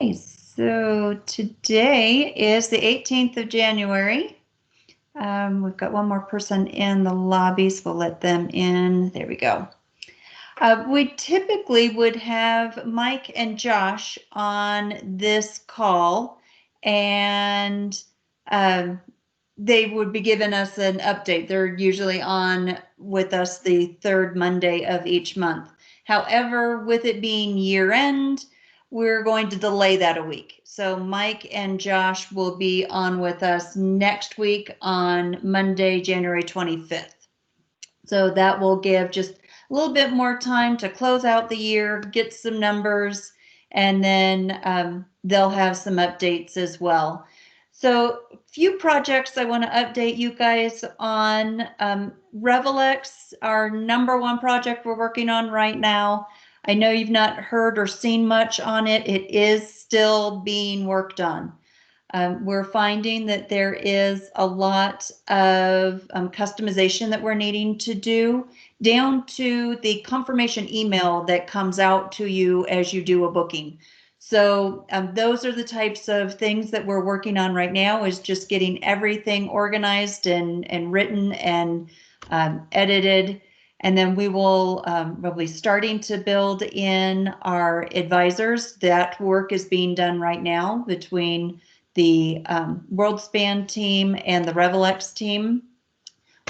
Okay, so today is the 18th of January. We've got one more person in the lobby, so we'll let them in. There we go. We typically would have Mike and Josh on this call, and they would be giving us an update. They're usually on with us the third Monday of each month. However, with it being year end, we're going to delay that a week. So Mike and Josh will be on with us next week on Monday, January 25th. So that will give just a little bit more time to close out the year, get some numbers, and then they'll have some updates as well. So a few projects I want to update you guys on. Revelex, our number one project we're working on right now. I know you've not heard or seen much on it. It is still being worked on. We're finding that there is a lot of customization that we're needing to do, down to the confirmation email that comes out to you as you do a booking. So those are the types of things that we're working on right now, is just getting everything organized and written and edited. And then we will probably starting to build in our advisors. That work is being done right now between the WorldSpan team and the Revelex team.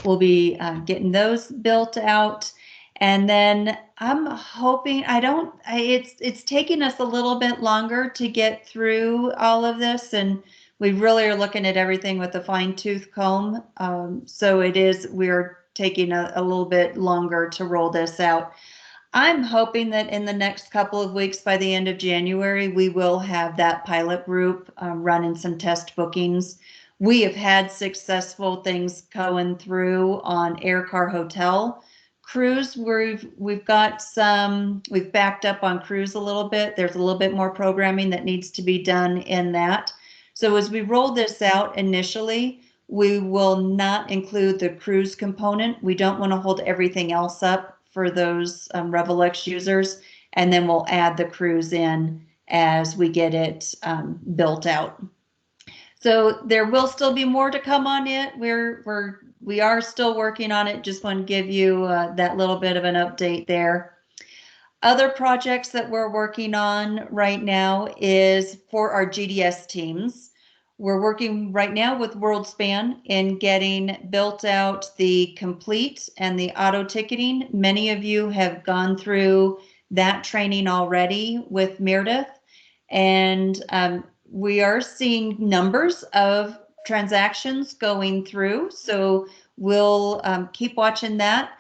We'll be getting those built out. And then I'm hoping, it's taking us a little bit longer to get through all of this, and we really are looking at everything with a fine-tooth comb. So we're taking a little bit longer to roll this out. I'm hoping that in the next couple of weeks, by the end of January, we will have that pilot group running some test bookings. We have had successful things going through on air, car, hotel. Cruise, we've backed up on cruise a little bit. There's a little bit more programming that needs to be done in that. So as we roll this out initially, we will not include the cruise component. We don't want to hold everything else up for those Revelex users, and then we'll add the cruise in as we get it built out. So there will still be more to come on it. We are still working on it. Just want to give you that little bit of an update there. Other projects that we're working on right now is for our GDS teams. We're working right now with WorldSpan in getting built out the complete and the auto ticketing. Many of you have gone through that training already with Meredith, and we are seeing numbers of transactions going through. So we'll keep watching that.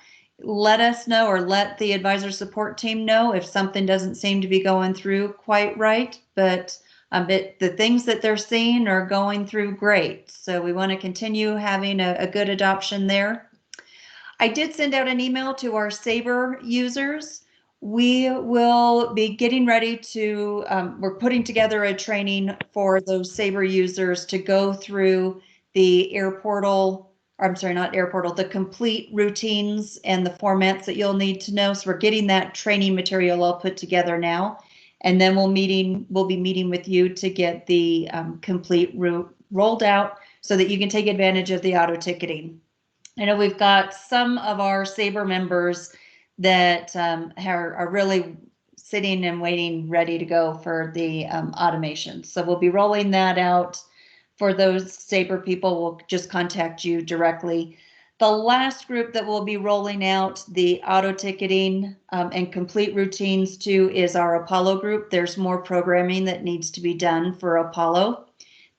Let us know, or let the advisor support team know if something doesn't seem to be going through quite right. But the things that they're seeing are going through great. So we want to continue having a good adoption there. I did send out an email to our Sabre users. We will be getting ready to, we're putting together a training for those Sabre users to go through the Air Portal, or I'm sorry, not Air Portal, the complete routines and the formats that you'll need to know. So we're getting that training material all put together now. And then we'll be meeting with you to get the complete route rolled out so that you can take advantage of the auto ticketing. I know we've got some of our Sabre members that are really sitting and waiting, ready to go for the automation. So we'll be rolling that out. For those Sabre people, we'll just contact you directly. The last group that we'll be rolling out the auto ticketing and complete routines to is our Apollo group. There's more programming that needs to be done for Apollo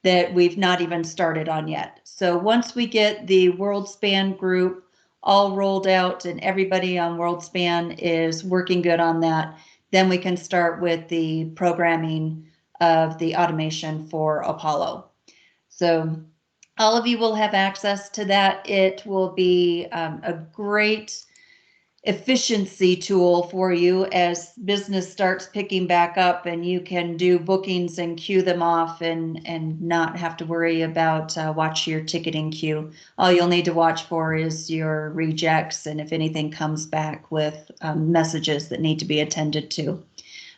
that we've not even started on yet. So once we get the WorldSpan group all rolled out and everybody on WorldSpan is working good on that, then we can start with the programming of the automation for Apollo. So all of you will have access to that. It will be a great efficiency tool for you as business starts picking back up, and you can do bookings and queue them off and not have to worry about watch your ticketing queue. All you'll need to watch for is your rejects and if anything comes back with messages that need to be attended to.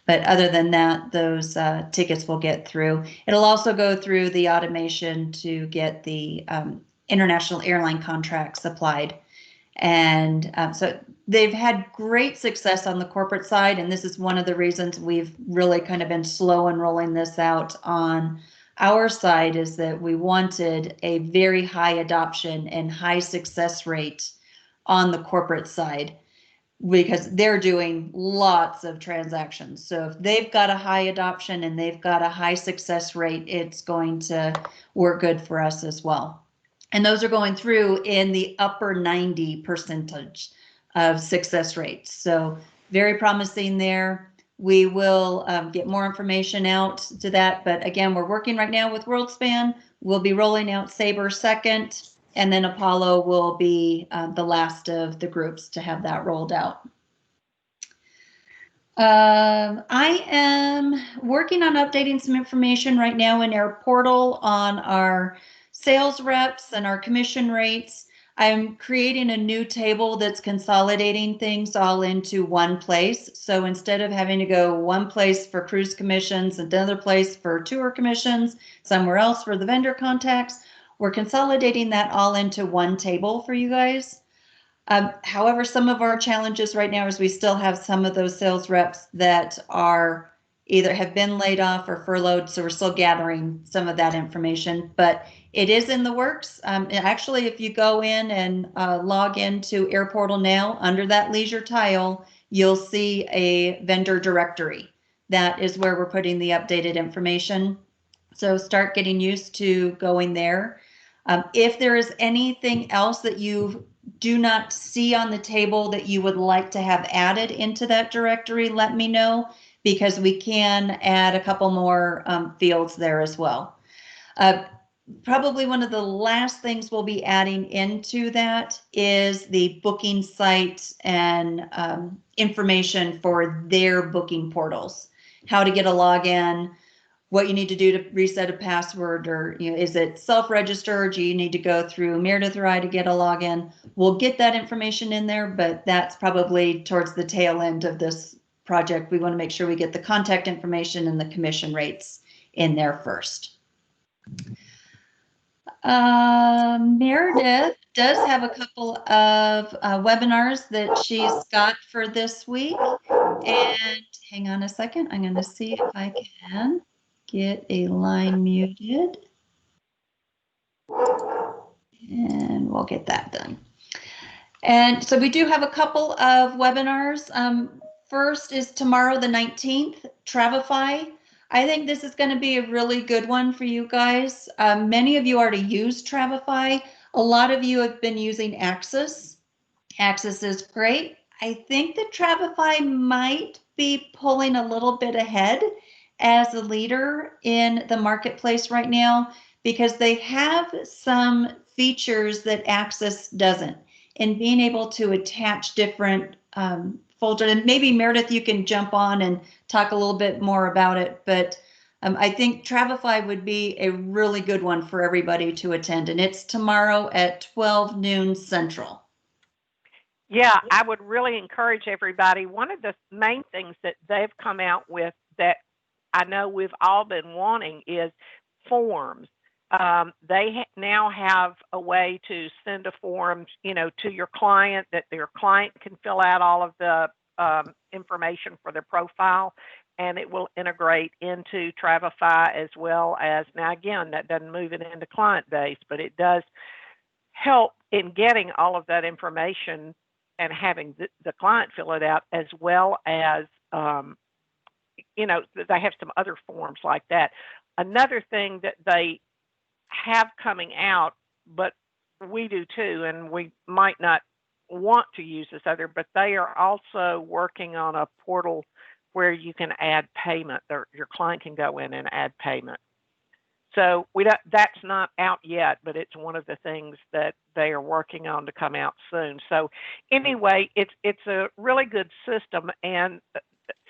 But other than that, those tickets will get through. It'll also go through the automation to get the international airline contracts applied. And so they've had great success on the corporate side. And this is one of the reasons we've really kind of been slow in rolling this out on our side, is that we wanted a very high adoption and high success rate on the corporate side, because they're doing lots of transactions. So if they've got a high adoption and they've got a high success rate, it's going to work good for us as well. And those are going through in the upper 90% of success rates. So very promising there. We will get more information out to that. But again, we're working right now with WorldSpan. We'll be rolling out Sabre second, and then Apollo will be the last of the groups to have that rolled out. I am working on updating some information right now in our portal on our sales reps and our commission rates. I'm creating a new table that's consolidating things all into one place. So instead of having to go one place for cruise commissions, another place for tour commissions, somewhere else for the vendor contacts, we're consolidating that all into one table for you guys. However, some of our challenges right now is we still have some of those sales reps that are either have been laid off or furloughed. So we're still gathering some of that information, but it is in the works. Actually, if you go in and log into AirPortal now, under that leisure tile, you'll see a vendor directory. That is where we're putting the updated information. So start getting used to going there. If there is anything else that you do not see on the table that you would like to have added into that directory, let me know, because we can add a couple more fields there as well. Probably one of the last things we'll be adding into that is the booking site and information for their booking portals, how to get a login, what you need to do to reset a password, or is it self-register? Do you need to go through Meredith or I to get a login? We'll get that information in there, but that's probably towards the tail end of this project. We want to make sure we get the contact information and the commission rates in there first. Meredith does have a couple of webinars that she's got for this week. And hang on a second, I'm going to see if I can get a line muted, and we'll get that done. And so we do have a couple of webinars. First is tomorrow, the 19th, Travefy. I think this is going to be a really good one for you guys. Many of you already use Travefy. A lot of you have been using Axis. Axis is great. I think that Travefy might be pulling a little bit ahead as a leader in the marketplace right now, because they have some features that Axis doesn't, and being able to attach different folders. And maybe Meredith, you can jump on and talk a little bit more about it, but I think Travefy would be a really good one for everybody to attend, and it's tomorrow at 12 noon Central. Yeah, I would really encourage everybody. One of the main things that they've come out with that I know we've all been wanting is forms. They now have a way to send a form, to your client, that your client can fill out all of the information for their profile, and it will integrate into Travefy as well as, now again, that doesn't move it into client base, but it does help in getting all of that information and having the client fill it out, as well as, they have some other forms like that. Another thing that they have coming out, but we do too, and we might not want to use this other, but they are also working on a portal where you can add payment, or your client can go in and add payment. So that's not out yet, but it's one of the things that they are working on to come out soon. So anyway, it's a really good system, and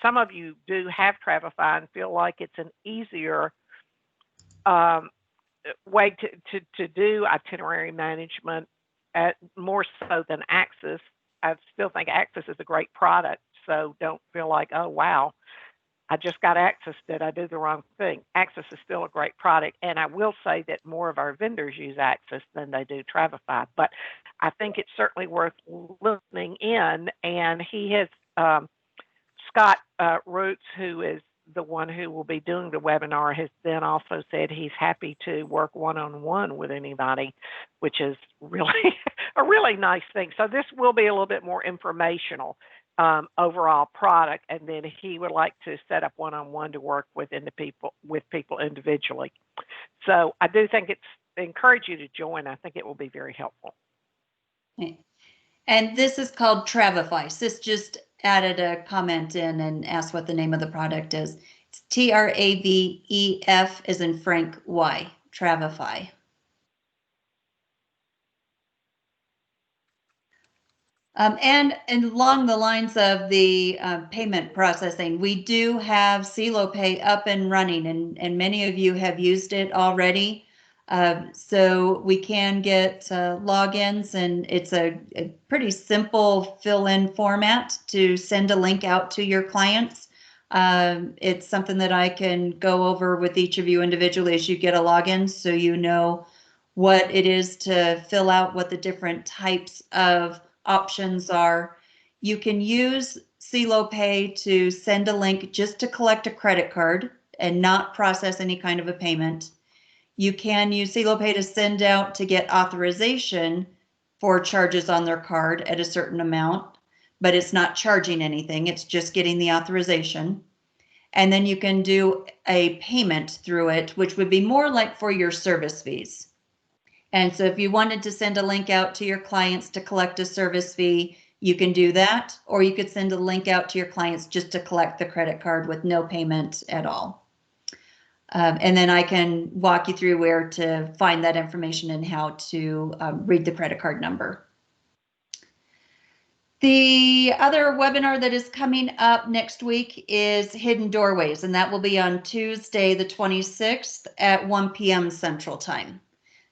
some of you do have Travefy and feel like it's an easier way to do itinerary management, more so than Axis. I still think Axis is a great product, so don't feel like, oh wow, I just got Access. Did I do the wrong thing? Access is still a great product, and I will say that more of our vendors use Access than they do Travify. But I think it's certainly worth listening in. And he has Scott Roots, who is the one who will be doing the webinar, has then also said he's happy to work one-on-one with anybody, which is really a really nice thing. So this will be a little bit more informational overall product, and then he would like to set up one-on-one to work with people individually. So I do think I encourage you to join. I think it will be very helpful. And this is called Travify. Sis just added a comment in and asked what the name of the product is. It's TRAVEF as in Frank Y, Travify. And along the lines of the payment processing, we do have CeeLo Pay up and running, and many of you have used it already. So we can get logins, and it's a pretty simple fill-in format to send a link out to your clients. It's something that I can go over with each of you individually as you get a login, so you know what it is to fill out, what the different types of options are. You can use CeeLo Pay to send a link just to collect a credit card and not process any kind of a payment. You can use CeeLo Pay to send out to get authorization for charges on their card at a certain amount, but it's not charging anything. It's just getting the authorization. And then you can do a payment through it, which would be more like for your service fees. And so if you wanted to send a link out to your clients to collect a service fee, you can do that, or you could send a link out to your clients just to collect the credit card with no payment at all. And then I can walk you through where to find that information and how to read the credit card number. The other webinar that is coming up next week is Hidden Doorways, and that will be on Tuesday, the 26th at 1 p.m. Central Time.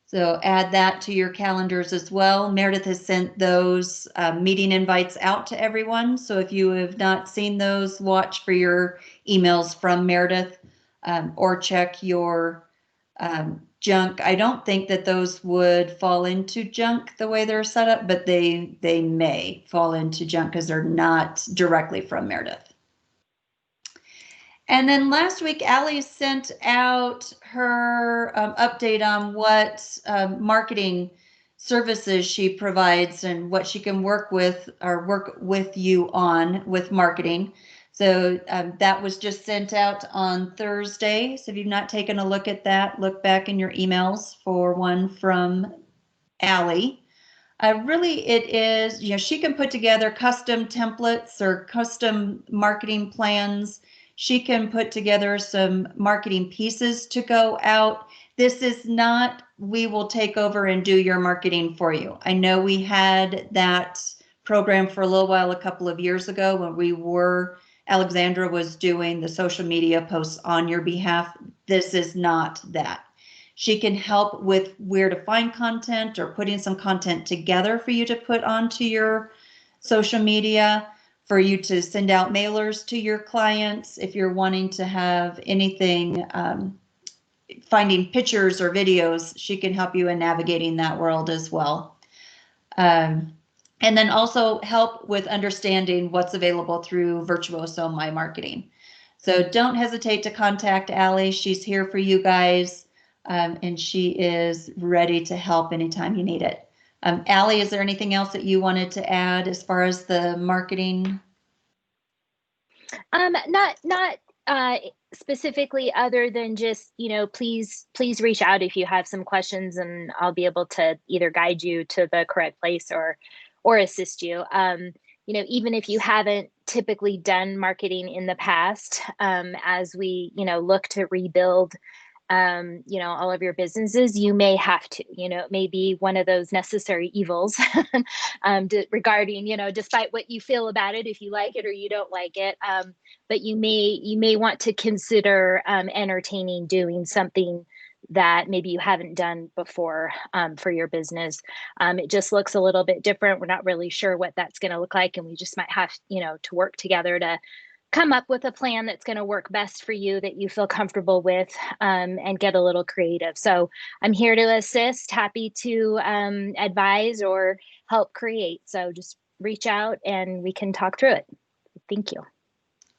So add that to your calendars as well. Meredith has sent those meeting invites out to everyone. So if you have not seen those, watch for your emails from Meredith or check your junk. I don't think that those would fall into junk the way they're set up, but they may fall into junk because they're not directly from Meredith. And then last week, Allie sent out her update on what marketing services she provides and what she can work with or work with you on with marketing. So that was just sent out on Thursday. So if you've not taken a look at that, look back in your emails for one from Allie. Really, it is, she can put together custom templates or custom marketing plans. She can put together some marketing pieces to go out. This is not, we will take over and do your marketing for you. I know we had that program for a little while, a couple of years ago, when Alexandra was doing the social media posts on your behalf. This is not that. She can help with where to find content or putting some content together for you to put onto your social media, for you to send out mailers to your clients. If you're wanting to have anything, finding pictures or videos, she can help you in navigating that world as well. And then also help with understanding what's available through Virtuoso My Marketing. So don't hesitate to contact Allie. She's here for you guys, and she is ready to help anytime you need it. Allie, is there anything else that you wanted to add as far as the marketing? Not specifically, other than just, please reach out if you have some questions, and I'll be able to either guide you to the correct place or assist you. Even if you haven't typically done marketing in the past, as we, look to rebuild all of your businesses, you may have to, it may be one of those necessary evils regarding, despite what you feel about it, if you like it or you don't like it. But you may want to consider entertaining doing something that maybe you haven't done before for your business. It just looks a little bit different. We're not really sure what that's going to look like, and we just might have, to work together come up with a plan that's going to work best for you, that you feel comfortable with, and get a little creative. So I'm here to assist, happy to advise or help create. So just reach out and we can talk through it. Thank you.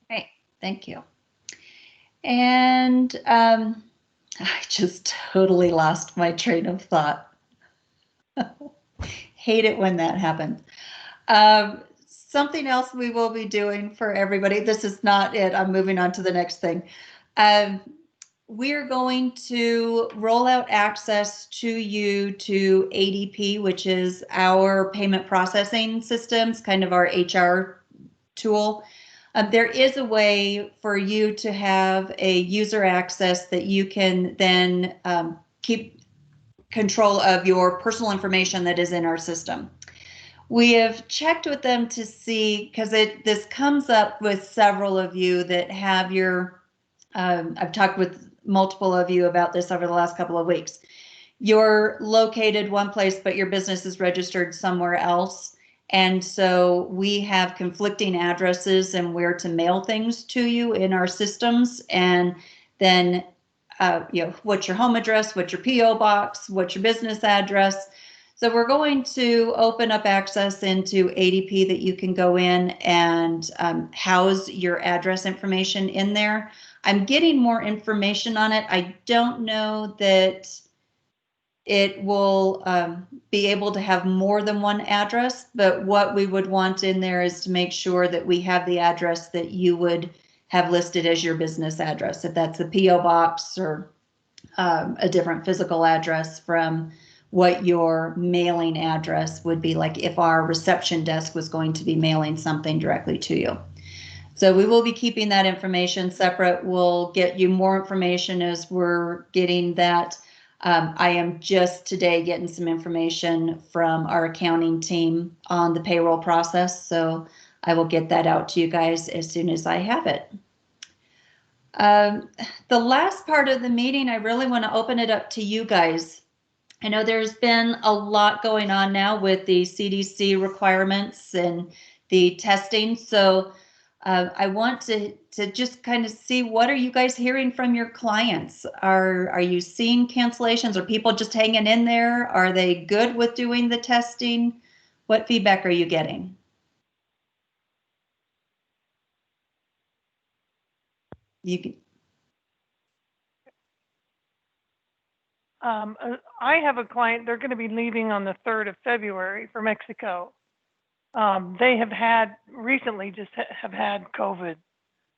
Great, thank you. And I just totally lost my train of thought. Hate it when that happens. Something else we will be doing for everybody. This is not it. I'm moving on to the next thing. We're going to roll out access to you to ADP, which is our payment processing systems, kind of our HR tool. There is a way for you to have a user access that you can then keep control of your personal information that is in our system. We have checked with them to see, because this comes up with several of you that have your, I've talked with multiple of you about this over the last couple of weeks. You're located one place, but your business is registered somewhere else. And so we have conflicting addresses and where to mail things to you in our systems. And then, what's your home address, what's your PO box, what's your business address. So we're going to open up access into ADP that you can go in and house your address information in there. I'm getting more information on it. I don't know that it will be able to have more than one address, but what we would want in there is to make sure that we have the address that you would have listed as your business address, if that's a PO box or a different physical address from what your mailing address would be, like if our reception desk was going to be mailing something directly to you. So we will be keeping that information separate. We'll get you more information as we're getting that. I am just today getting some information from our accounting team on the payroll process. So I will get that out to you guys as soon as I have it. The last part of the meeting, I really want to open it up to you guys. I know there's been a lot going on now with the CDC requirements and the testing. So I want to just kind of see, what are you guys hearing from your clients? Are you seeing cancellations? Are people just hanging in there? Are they good with doing the testing? What feedback are you getting? You can. I have a client, they're going to be leaving on the 3rd of February for Mexico. They have recently have had COVID,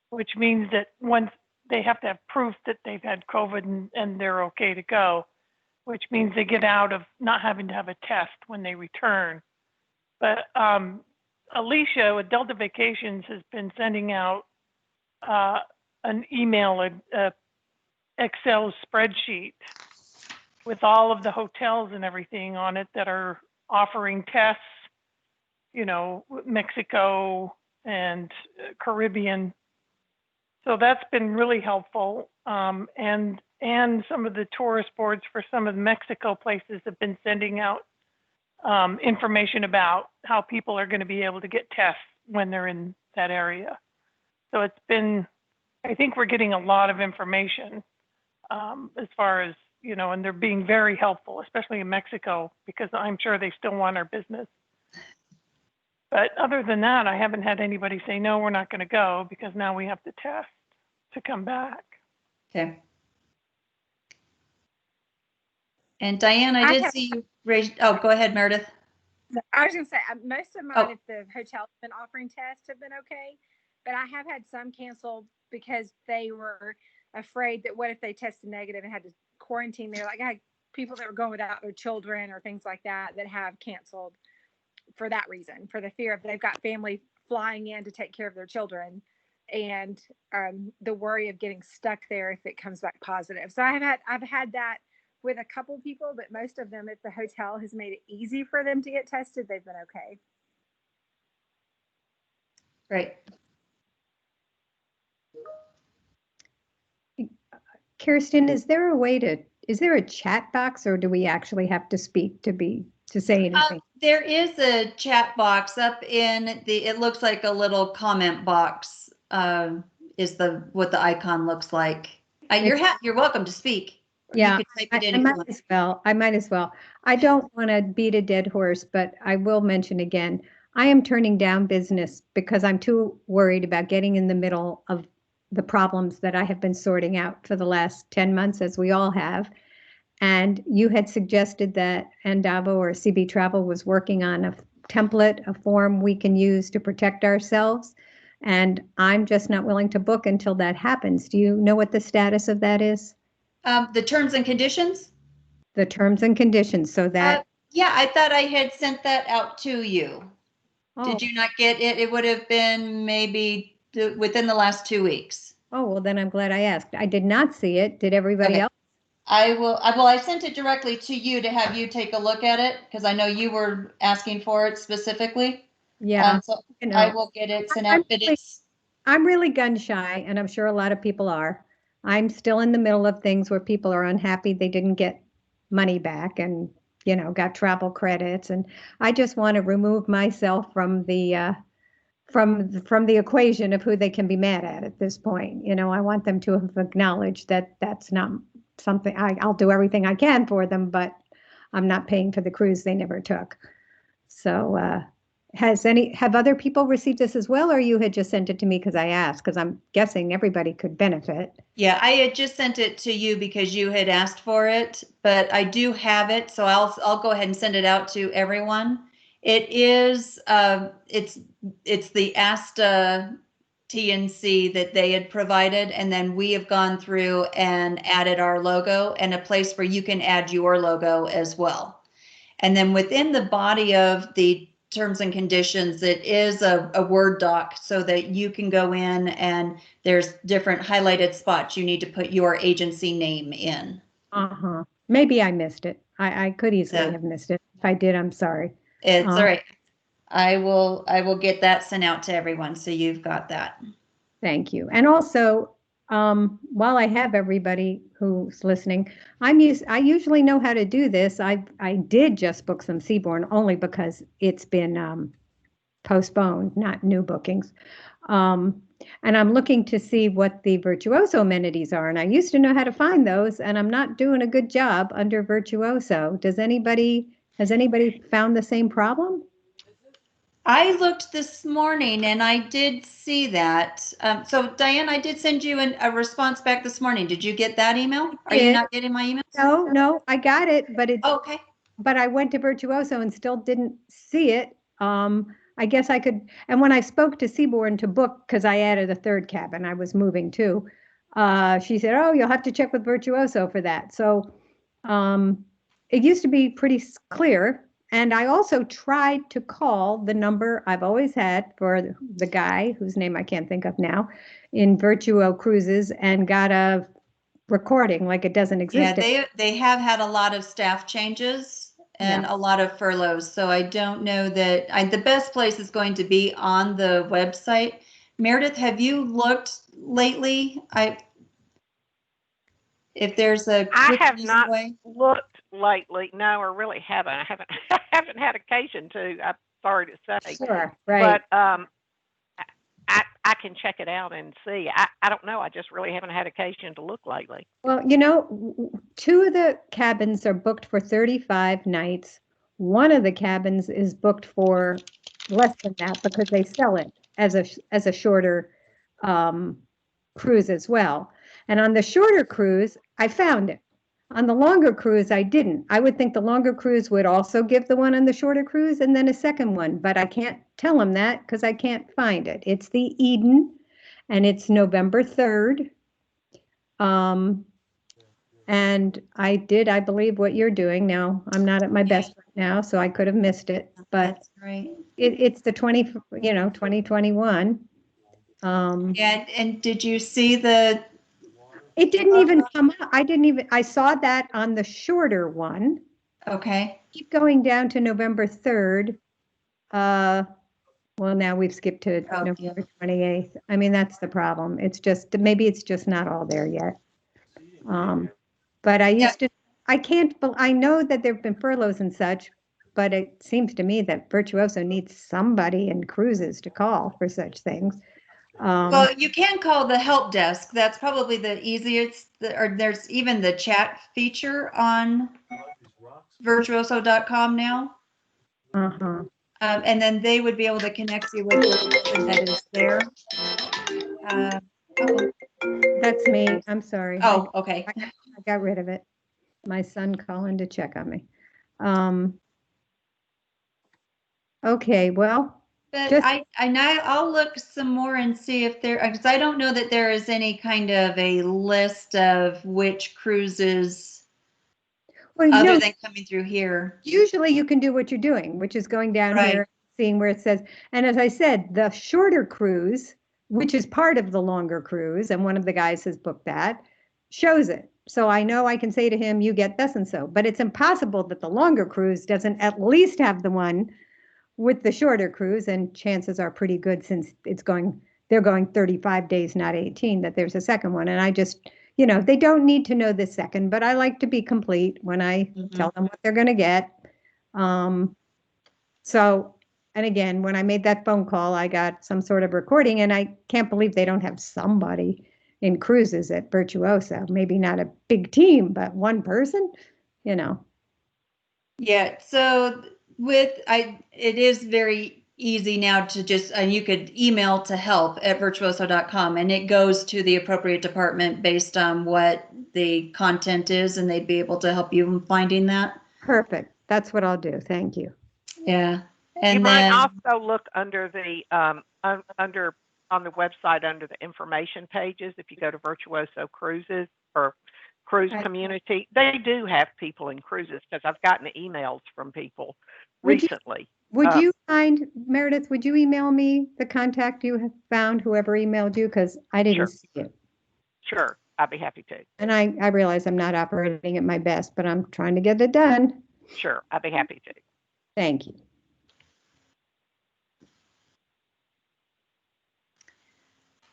which means that once they have to have proof that they've had COVID and they're okay to go, which means they get out of not having to have a test when they return. But Alicia with Delta Vacations has been sending out an email, a Excel spreadsheet with all of the hotels and everything on it that are offering tests, Mexico and Caribbean. So that's been really helpful. And some of the tourist boards for some of the Mexico places have been sending out information about how people are going to be able to get tests when they're in that area. So it's been, I think we're getting a lot of information as far as, and they're being very helpful, especially in Mexico, because I'm sure they still want our business. But other than that, I haven't had anybody say, no, we're not going to go, because now we have to test to come back. Okay. And Diane, I did see you raise, oh, go ahead, Meredith. I was going to say, most of mine, if the hotel's been offering tests, have been okay. But I have had some canceled because they were afraid that what if they tested negative and had to quarantine there. Like I had people that were going without their children or things like that have canceled for that reason, for the fear of they've got family flying in to take care of their children and the worry of getting stuck there if it comes back positive. So I've had that with a couple people, but most of them, if the hotel has made it easy for them to get tested, they've been okay. Great. Kirsten, is there a chat box, or do we actually have to speak to say anything? There is a chat box up in it looks like a little comment box is what the icon looks like. You're welcome to speak. Or Yeah, you could type it in I if you might want. as well. I might as well. I don't want to beat a dead horse, but I will mention again, I am turning down business because I'm too worried about getting in the middle of the problems that I have been sorting out for the last 10 months, as we all have. And you had suggested that Andavo or CB Travel was working on a template, a form we can use to protect ourselves. And I'm just not willing to book until that happens. Do you know what the status of that is? The terms and conditions? The terms and conditions, so that, Yeah, I thought I had sent that out to you. oh, Did you not get it? It would have been maybe within the last 2 weeks. oh, well, then I'm glad I asked. I did not see it. Did everybody Okay. else? I sent it directly to you to have you take a look at it because I know you were asking for it specifically. Yeah, So you know, I will get it sent out, but I'm really gun shy, and I'm sure a lot of people are. I'm still in the middle of things where people are unhappy they didn't get money back and, got travel credits. And I just want to remove myself from the from the equation of who they can be mad at this point. I want them to have acknowledged that that's not something I'll do everything I can for them, but I'm not paying for the cruise they never took. So have other people received this as well, or you had just sent it to me because I asked? Because I'm guessing everybody could benefit. yeah, I had just sent it to you because you had asked for it, but I do have it, so I'll go ahead and send it out to everyone. It is it's the ASTA TNC that they had provided, and then we have gone through and added our logo and a place where you can add your logo as well. And then within the body of the terms and conditions, it is a Word doc so that you can go in and there's different highlighted spots you need to put your agency name in. Uh-huh. Maybe I missed it. I could easily have missed it. If I did, I'm sorry. It's all right. I will get that sent out to everyone so you've got that. Thank you. And also, while I have everybody who's listening, I usually know how to do this. I did just book some Seabourn only because it's been postponed, not new bookings. And I'm looking to see what the Virtuoso amenities are. And I used to know how to find those, and I'm not doing a good job under Virtuoso. Has anybody found the same problem? I looked this morning and I did see that. So Diane, I did send you a response back this morning. Did you get that email? Are you not getting my emails? No, I got it, but Okay. But I went to Virtuoso and still didn't see it. I guess I could, and when I spoke to Seabourn to book, because I added a third cabin, I was moving too. She said, "Oh, you'll have to check with Virtuoso for that." So it used to be pretty clear. And I also tried to call the number I've always had for the guy whose name I can't think of now in Virtuo Cruises and got a recording like it doesn't exist. Yeah, they have had a lot of staff changes and a lot of furloughs. So I don't know that the best place is going to be on the website. Meredith, have you looked lately? If there's a I quick have easy not way. looked lately. No, I really haven't. I haven't had occasion to. I'm sorry to say. Sure, right. But I can check it out and see. I don't know. I just really haven't had occasion to look lately. Well, two of the cabins are booked for 35 nights. One of the cabins is booked for less than that because they sell it as a shorter cruise as well. And on the shorter cruise, I found it. On the longer cruise, I didn't. I would think the longer cruise would also give the one on the shorter cruise and then a second one, but I can't tell them that because I can't find it. It's the Eden, and it's November 3rd. And I believe, what you're doing now. I'm not at my best right now, so I could have missed it, but That's right. it's the 2021. And did you see It didn't even come up. I saw that on the shorter one. Okay. Keep going down to November 3rd. Well, now we've skipped to November 28th. I mean, that's the problem. Maybe it's just not all there yet. But I know that there've been furloughs and such, but it seems to me that Virtuoso needs somebody in cruises to call for such things. Well, you can call the help desk. That's probably the easiest, or there's even the chat feature on virtuoso.com now. Uh-huh. And then they would be able to connect you with the person that is there. That's me. I'm sorry. Oh, okay. I got rid of it. My son calling to check on me. Okay, well, But just I'll look some more and see if there, because I don't know that there is any kind of a list of which cruises well, other than coming through here. usually you can do what you're doing, which is going down Right. here, seeing where it says, and as I said, the shorter cruise, which is part of the longer cruise, and one of the guys has booked that, shows it. So I know I can say to him, you get this and so, but it's impossible that the longer cruise doesn't at least have the one with the shorter cruise, and chances are pretty good since they're going 35 days, not 18, that there's a second one. And I just, they don't need to know the second, but I like to be complete when I tell them what they're going to get. So, and again, when I made that phone call, I got some sort of recording, and I can't believe they don't have somebody in cruises at Virtuoso. Maybe not a big team, but one person, Yeah, so it is very easy now to just, you could email to help@virtuoso.com, and it goes to the appropriate department based on what the content is, and they'd be able to help you in finding that. Perfect. That's what I'll do. Thank you. Yeah. And you might then also look under the on the website under the information pages. If you go to Virtuoso Cruises or Cruise Community, they do have people in cruises, because I've gotten emails from people recently. Would you mind, Meredith, would you email me the contact you have found, whoever emailed you? Because I didn't see it. Sure, I'd be happy to. And I realize I'm not operating at my best, but I'm trying to get it done. Sure, I'd be happy to. Thank you.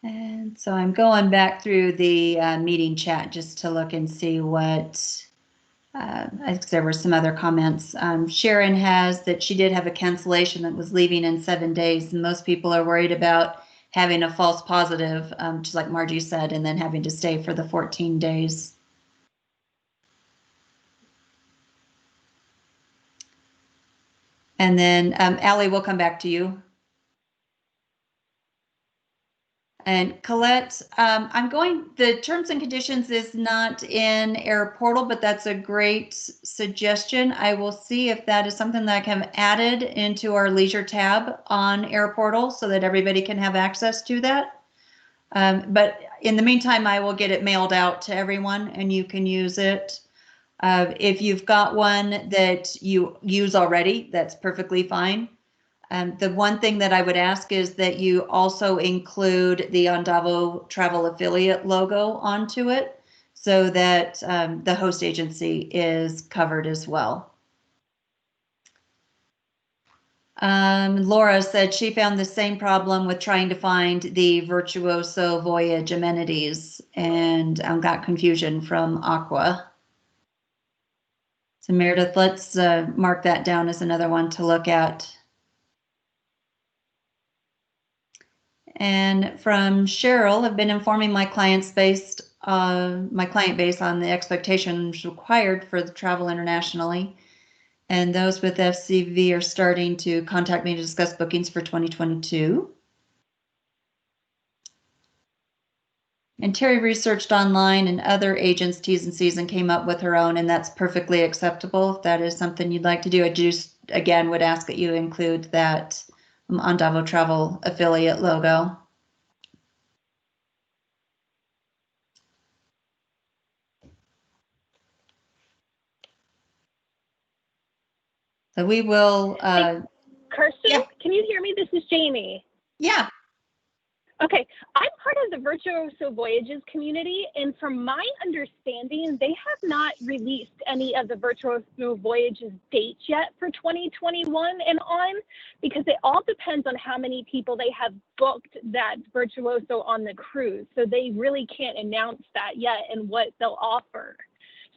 And so I'm going back through the meeting chat just to look and see what, there were some other comments. Sharon has that she did have a cancellation that was leaving in 7 days, and most people are worried about having a false positive, just like Margie said, and then having to stay for the 14 days. And then, Allie, we'll come back to you. And Colette, the terms and conditions is not in Air Portal, but that's a great suggestion. I will see if that is something that I can have added into our leisure tab on Air Portal so that everybody can have access to that. But in the meantime, I will get it mailed out to everyone and you can use it. If you've got one that you use already, that's perfectly fine. The one thing that I would ask is that you also include the Andavo Travel Affiliate logo onto it so that the host agency is covered as well. Laura said she found the same problem with trying to find the Virtuoso Voyage amenities and got confusion from Aqua. So Meredith, let's mark that down as another one to look at. And from Cheryl, I've been informing my client base on the expectations required for the travel internationally. And those with FCV are starting to contact me to discuss bookings for 2022. And Terry researched online and other agents' T's and C's and came up with her own, and that's perfectly acceptable. If that is something you'd like to do, I just, again, would ask that you include that Andavo Travel Affiliate logo. So we will. Kirsten, yeah. Can you hear me? This is Jamie. Yeah. Okay, I'm part of the Virtuoso Voyages community, and from my understanding, they have not released any of the Virtuoso Voyages dates yet for 2021 and on, because it all depends on how many people they have booked that Virtuoso on the cruise. So they really can't announce that yet and what they'll offer.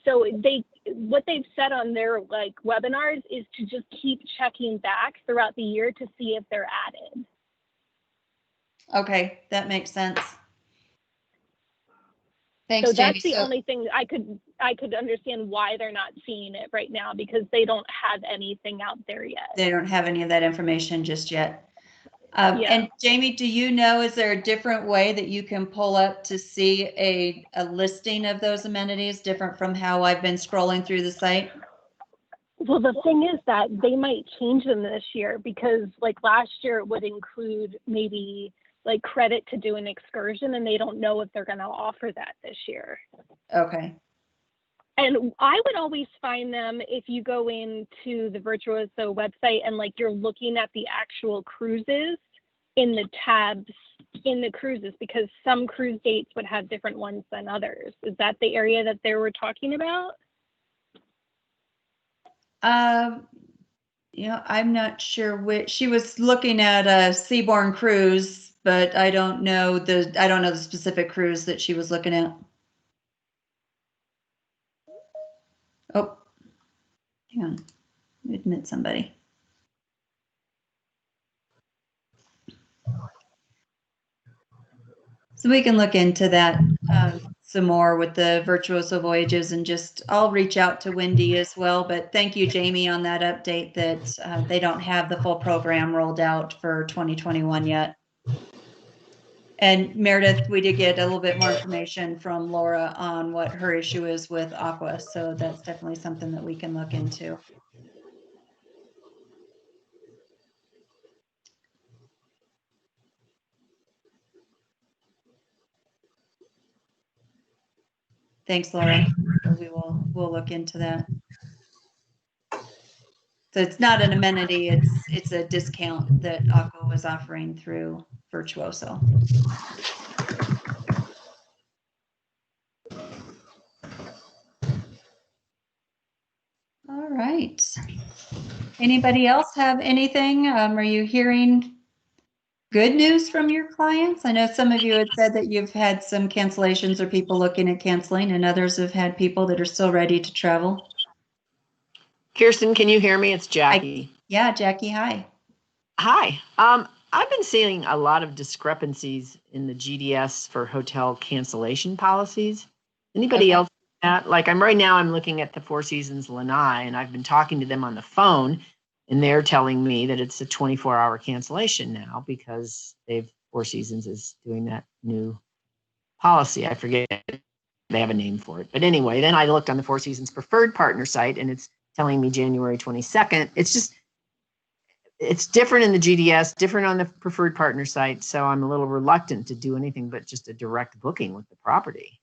So what they've said on their webinars is to just keep checking back throughout the year to see if they're added. Okay, that makes sense. Thanks, So Jamie. that's the only thing I could understand why they're not seeing it right now, because they don't have anything out there yet. They don't have any of that information just yet. Yeah. And Jamie, do you know, is there a different way that you can pull up to see a listing of those amenities different from how I've been scrolling through the site? Well, the thing is that they might change them this year, because like last year it would include maybe like credit to do an excursion, and they don't know if they're going to offer that this year. Okay. And I would always find them if you go into the Virtuoso website and like you're looking at the actual cruises in the tabs in the cruises, because some cruise dates would have different ones than others. Is that the area that they were talking about? I'm not sure which. She was looking at a Seabourn cruise, but I don't know the specific cruise that she was looking at. Oh, hang on. Admit somebody. So we can look into that some more with the Virtuoso Voyages, and I'll reach out to Wendy as well. But thank you, Jamie, on that update that they don't have the full program rolled out for 2021 yet. And Meredith, we did get a little bit more information from Laura on what her issue is with Aqua. So that's definitely something that we can look into. Thanks, Laura. We'll look into that. So it's not an amenity, it's a discount that Aqua was offering through Virtuoso. All right. Anybody else have anything? Are you hearing good news from your clients? I know some of you had said that you've had some cancellations or people looking at canceling, and others have had people that are still ready to travel. Kirsten, can you hear me? It's Jackie. Yeah, Jackie, hi. Hi. I've been seeing a lot of discrepancies in the GDS for hotel cancellation policies. Anybody else? Like right now I'm looking at the Four Seasons Lanai, and I've been talking to them on the phone, and they're telling me that it's a 24-hour cancellation now because Four Seasons is doing that new policy. I forget, they have a name for it. But anyway, then I looked on the Four Seasons preferred partner site, and it's telling me January 22nd. It's different in the GDS, different on the preferred partner site. So I'm a little reluctant to do anything but just a direct booking with the property.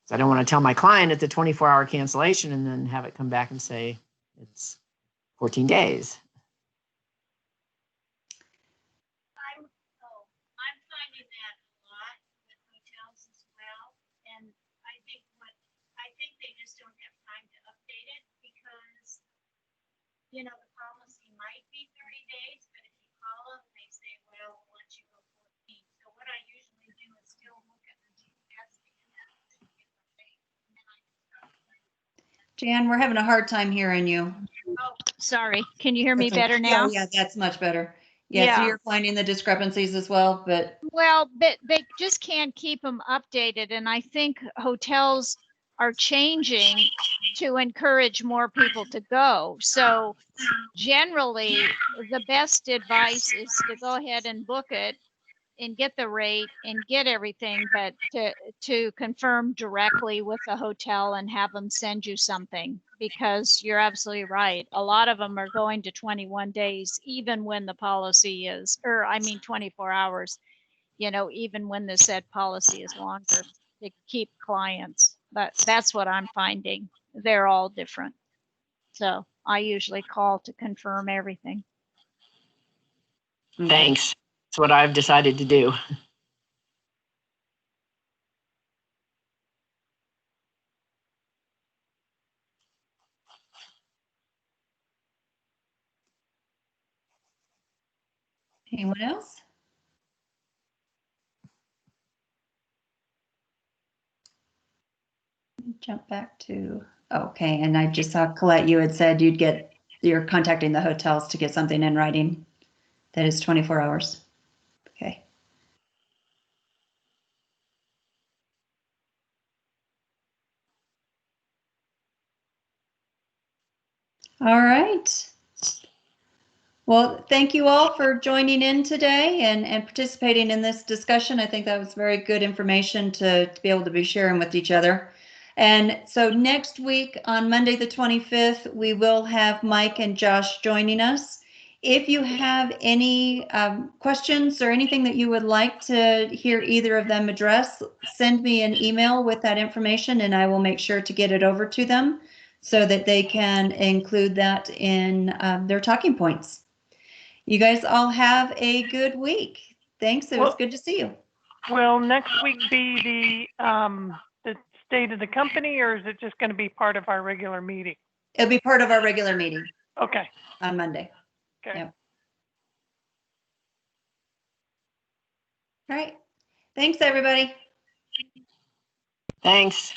So I don't want to tell my client it's a 24-hour cancellation and then have it come back and say it's 14 days. I'm finding that a lot with hotels as well. And I think they just don't have time to update it because, the policy might be 30 days, but if you call them, they say, well, we'll let you go 14. So what I usually do is still look at the GPS Jan, we're having a hard time hearing you. Oh, sorry. Can you hear me better now? now? Yeah, that's much better. Yeah, so you're finding the discrepancies as well, but they just can't keep them updated, and I think hotels are changing to encourage more people to go. So generally, the best advice is to go ahead and book it and get the rate and get everything, but to confirm directly with the hotel and have them send you something, because you're absolutely right. A lot of them are going to 21 days, even when the policy is, 24 hours, even when the said policy is longer, to keep clients. But that's what I'm finding. They're all different. So I usually call to confirm everything. Thanks. That's what I've decided to do. anyone else? Jump back to, okay, and I just saw Colette, you had said you're contacting the hotels to get something in writing that is 24 hours. All right. Well, thank you all for joining in today and participating in this discussion. I think that was very good information to be able to be sharing with each other. And so next week on Monday the 25th, we will have Mike and Josh joining us. If you have any questions or anything that you would like to hear either of them address, send me an email with that information and I will make sure to get it over to them so that they can include that in their talking points. You guys all have a good week. Thanks. It was good to see you. Will next week be the state of the company, or is it just going to be part of our regular meeting? It'll be part of our regular meeting. Okay. On Monday. Okay. Yep. All right. Thanks, everybody. Thanks.